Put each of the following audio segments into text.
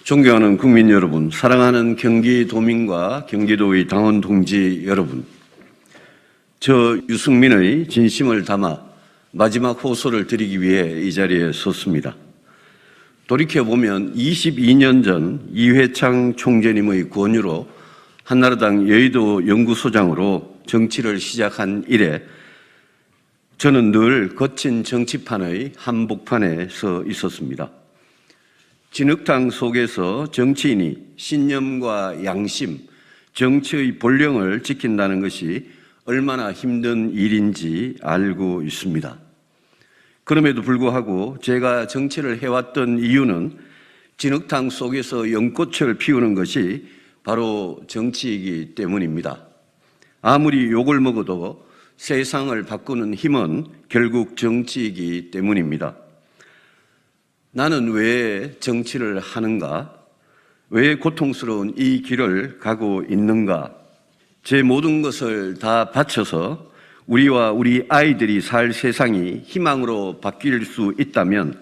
존경하는 국민 여러분, 사랑하는 경기도민과 경기도의 당원 동지 여러분, 저 유승민의 진심을 담아 마지막 호소를 드리기 위해 이 자리에 섰습니다. 돌이켜보면 22년 전 이회창 총재님의 권유로 한나라당 여의도 연구소장으로 정치를 시작한 이래 저는 늘 거친 정치판의 한복판에 서 있었습니다. 진흙탕 속에서 정치인이 신념과 양심, 정치의 본령을 지킨다는 것이 얼마나 힘든 일인지 알고 있습니다. 그럼에도 불구하고 제가 정치를 해왔던 이유는 진흙탕 속에서 연꽃을 피우는 것이 바로 정치이기 때문입니다. 아무리 욕을 먹어도 세상을 바꾸는 힘은 결국 정치이기 때문입니다. 나는 왜 정치를 하는가? 왜 고통스러운 이 길을 가고 있는가? 제 모든 것을 다 바쳐서 우리와 우리 아이들이 살 세상이 희망으로 바뀔 수 있다면,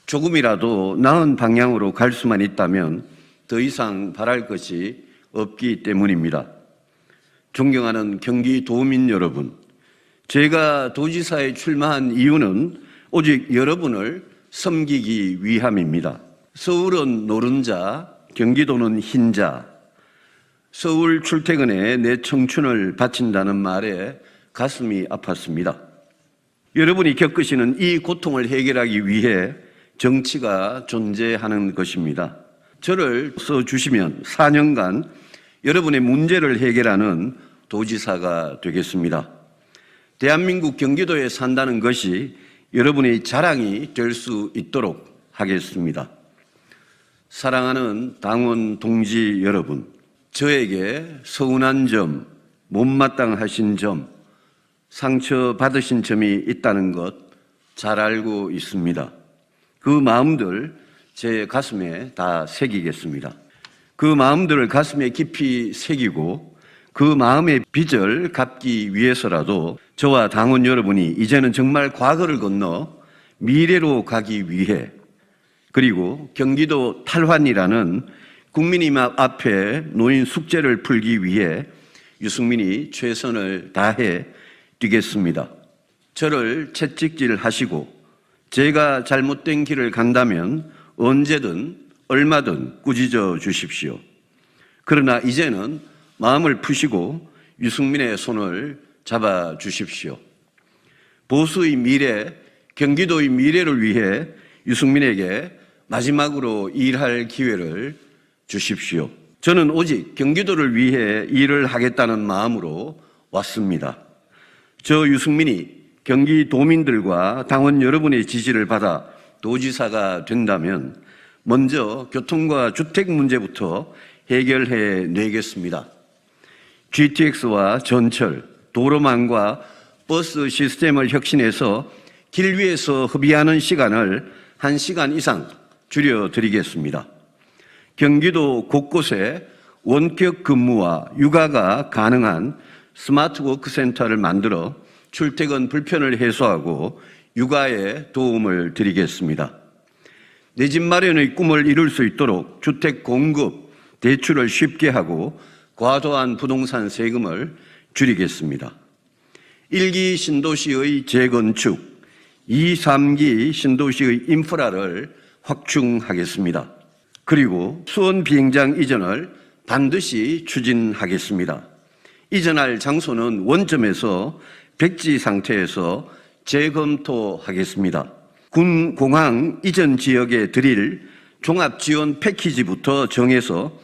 조금이라도 나은 방향으로 갈 수만 있다면 더 이상 바랄 것이 없기 때문입니다. 존경하는 경기도민 여러분, 제가 도지사에 출마한 이유는 오직 여러분을 섬기기 위함입니다. 서울은 노른자, 경기도는 흰자. 서울 출퇴근에 내 청춘을 바친다는 말에 가슴이 아팠습니다. 여러분이 겪으시는 이 고통을 해결하기 위해 정치가 존재하는 것입니다. 저를 써주시면 4년간 여러분의 문제를 해결하는 도지사가 되겠습니다. 대한민국 경기도에 산다는 것이 여러분의 자랑이 될 수 있도록 하겠습니다. 사랑하는 당원 동지 여러분, 저에게 서운한 점, 못마땅하신 점, 상처받으신 점이 있다는 것 잘 알고 있습니다. 그 마음들 제 가슴에 다 새기겠습니다. 그 마음들을 가슴에 깊이 새기고 그 마음의 빚을 갚기 위해서라도 저와 당원 여러분이 이제는 정말 과거를 건너 미래로 가기 위해, 그리고 경기도 탈환이라는 국민님 앞에 놓인 숙제를 풀기 위해 유승민이 최선을 다해 뛰겠습니다. 저를 채찍질하시고 제가 잘못된 길을 간다면 언제든 얼마든 꾸짖어 주십시오. 그러나 이제는 마음을 푸시고 유승민의 손을 잡아 주십시오. 보수의 미래, 경기도의 미래를 위해 유승민에게 마지막으로 일할 기회를 주십시오. 저는 오직 경기도를 위해 일을 하겠다는 마음으로 왔습니다. 저 유승민이 경기도민들과 당원 여러분의 지지를 받아 도지사가 된다면 먼저 교통과 주택 문제부터 해결해 내겠습니다. GTX와 전철, 도로망과 버스 시스템을 혁신해서 길 위에서 허비하는 시간을 1시간 이상 줄여드리겠습니다. 경기도 곳곳에 원격 근무와 육아가 가능한 스마트 워크센터를 만들어 출퇴근 불편을 해소하고 육아에 도움을 드리겠습니다. 내 집 마련의 꿈을 이룰 수 있도록 주택 공급, 대출을 쉽게 하고 과도한 부동산 세금을 줄이겠습니다. 1기 신도시의 재건축, 2, 3기 신도시의 인프라를 확충하겠습니다. 그리고 수원 비행장 이전을 반드시 추진하겠습니다. 이전할 장소는 원점에서 백지 상태에서 재검토하겠습니다. 군 공항 이전 지역에 드릴 종합 지원 패키지부터 정해서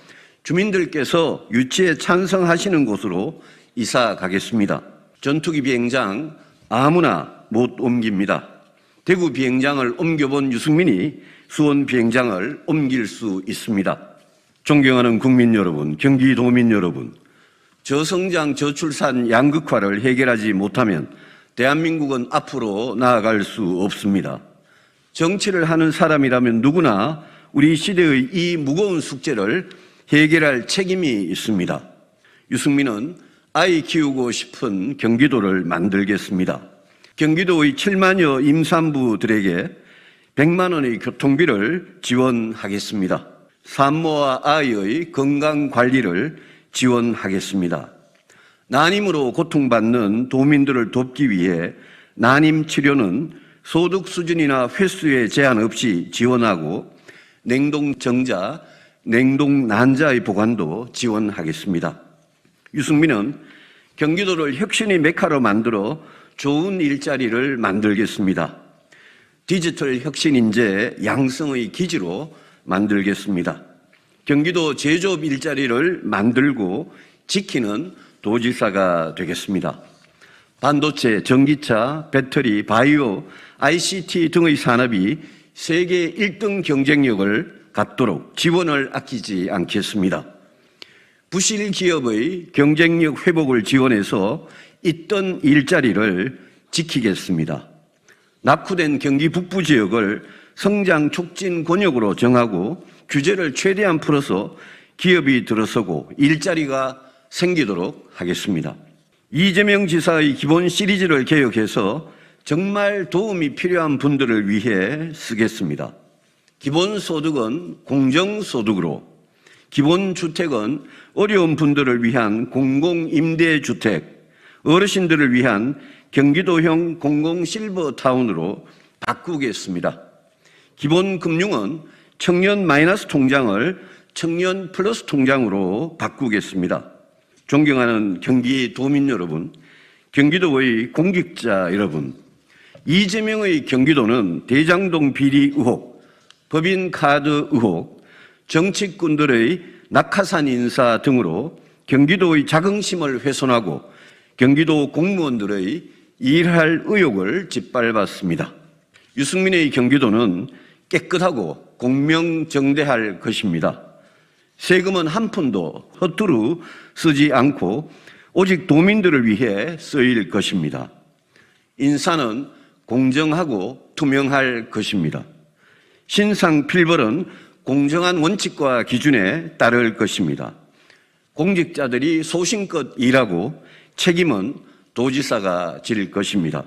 주민들께서 유치에 찬성하시는 곳으로 이사 가겠습니다. 전투기 비행장 아무나 못 옮깁니다. 대구 비행장을 옮겨본 유승민이 수원 비행장을 옮길 수 있습니다. 존경하는 국민 여러분, 경기도민 여러분, 저성장 저출산 양극화를 해결하지 못하면 대한민국은 앞으로 나아갈 수 없습니다. 정치를 하는 사람이라면 누구나 우리 시대의 이 무거운 숙제를 해결할 책임이 있습니다. 유승민은 아이 키우고 싶은 경기도를 만들겠습니다. 경기도의 7만여 임산부들에게 100만 원의 교통비를 지원하겠습니다. 산모와 아이의 건강 관리를 지원하겠습니다. 난임으로 고통받는 도민들을 돕기 위해 난임 치료는 소득 수준이나 횟수에 제한 없이 지원하고 냉동정자, 냉동난자의 보관도 지원하겠습니다. 유승민은 경기도를 혁신의 메카로 만들어 좋은 일자리를 만들겠습니다. 디지털 혁신 인재 양성의 기지로 만들겠습니다. 경기도 제조업 일자리를 만들고 지키는 도지사가 되겠습니다. 반도체, 전기차, 배터리, 바이오, ICT 등의 산업이 세계 1등 경쟁력을 갖도록 지원을 아끼지 않겠습니다. 부실 기업의 경쟁력 회복을 지원해서 있던 일자리를 지키겠습니다. 낙후된 경기 북부 지역을 성장 촉진 권역으로 정하고 규제를 최대한 풀어서 기업이 들어서고 일자리가 생기도록 하겠습니다. 이재명 지사의 기본 시리즈를 개혁해서 정말 도움이 필요한 분들을 위해 쓰겠습니다. 기본소득은 공정소득으로, 기본주택은 어려운 분들을 위한 공공임대주택, 어르신들을 위한 경기도형 공공실버타운으로 바꾸겠습니다. 기본금융은 청년 마이너스 통장을 청년 플러스 통장으로 바꾸겠습니다. 존경하는 경기도민 여러분, 경기도의 공직자 여러분, 이재명의 경기도는 대장동 비리 의혹, 법인카드 의혹, 정치꾼들의 낙하산 인사 등으로 경기도의 자긍심을 훼손하고 경기도 공무원들의 일할 의욕을 짓밟았습니다. 유승민의 경기도는 깨끗하고 공명정대할 것입니다. 세금은 한 푼도 허투루 쓰지 않고 오직 도민들을 위해 쓰일 것입니다. 인사는 공정하고 투명할 것입니다. 신상 필벌은 공정한 원칙과 기준에 따를 것입니다. 공직자들이 소신껏 일하고 책임은 도지사가 질 것입니다.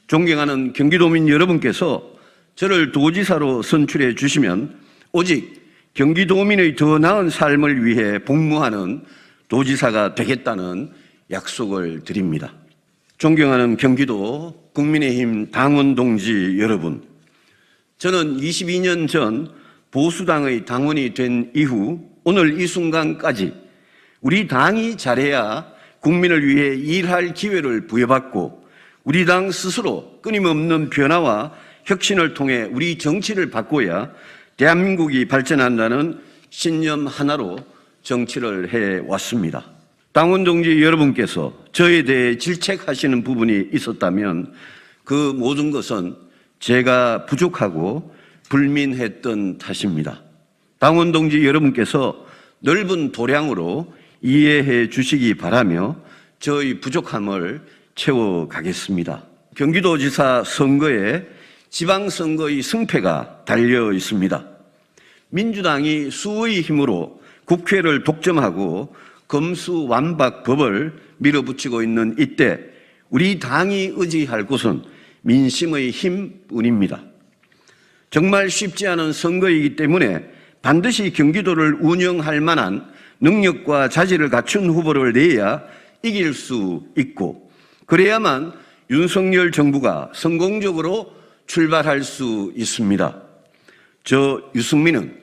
존경하는 경기도민 여러분께서 저를 도지사로 선출해 주시면 오직 경기도민의 더 나은 삶을 위해 복무하는 도지사가 되겠다는 약속을 드립니다. 존경하는 경기도 국민의힘 당원 동지 여러분, 저는 22년 전 보수당의 당원이 된 이후 오늘 이 순간까지 우리 당이 잘해야 국민을 위해 일할 기회를 부여받고 우리 당 스스로 끊임없는 변화와 혁신을 통해 우리 정치를 바꿔야 대한민국이 발전한다는 신념 하나로 정치를 해왔습니다. 당원 동지 여러분께서 저에 대해 질책하시는 부분이 있었다면 그 모든 것은 제가 부족하고 불민했던 탓입니다. 당원 동지 여러분께서 넓은 도량으로 이해해 주시기 바라며 저의 부족함을 채워가겠습니다. 경기도지사 선거에 지방선거의 승패가 달려 있습니다. 민주당이 수의 힘으로 국회를 독점하고 검수완박법을 밀어붙이고 있는 이때 우리 당이 의지할 곳은 민심의 힘뿐입니다. 정말 쉽지 않은 선거이기 때문에 반드시 경기도를 운영할 만한 능력과 자질을 갖춘 후보를 내야 이길 수 있고 그래야만 윤석열 정부가 성공적으로 출발할 수 있습니다. 저 유승민은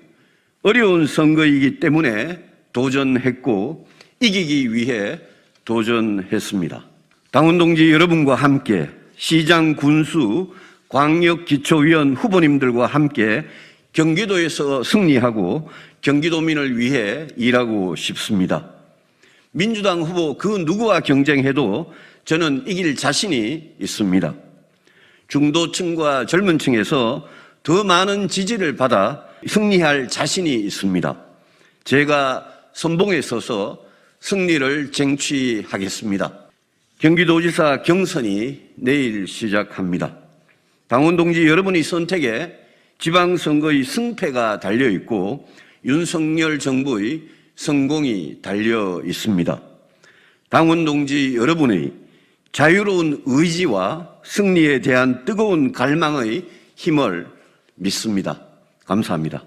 어려운 선거이기 때문에 도전했고 이기기 위해 도전했습니다. 당원 동지 여러분과 함께 시장, 군수, 광역기초위원 후보님들과 함께 경기도에서 승리하고 경기도민을 위해 일하고 싶습니다. 민주당 후보 그 누구와 경쟁해도 저는 이길 자신이 있습니다. 중도층과 젊은 층에서 더 많은 지지를 받아 승리할 자신이 있습니다. 제가 선봉에 서서 승리를 쟁취하겠습니다. 경기도지사 경선이 내일 시작합니다. 당원 동지 여러분의 선택에 지방선거의 승패가 달려있고 윤석열 정부의 성공이 달려 있습니다. 당원 동지 여러분의 자유로운 의지와 승리에 대한 뜨거운 갈망의 힘을 믿습니다. 감사합니다.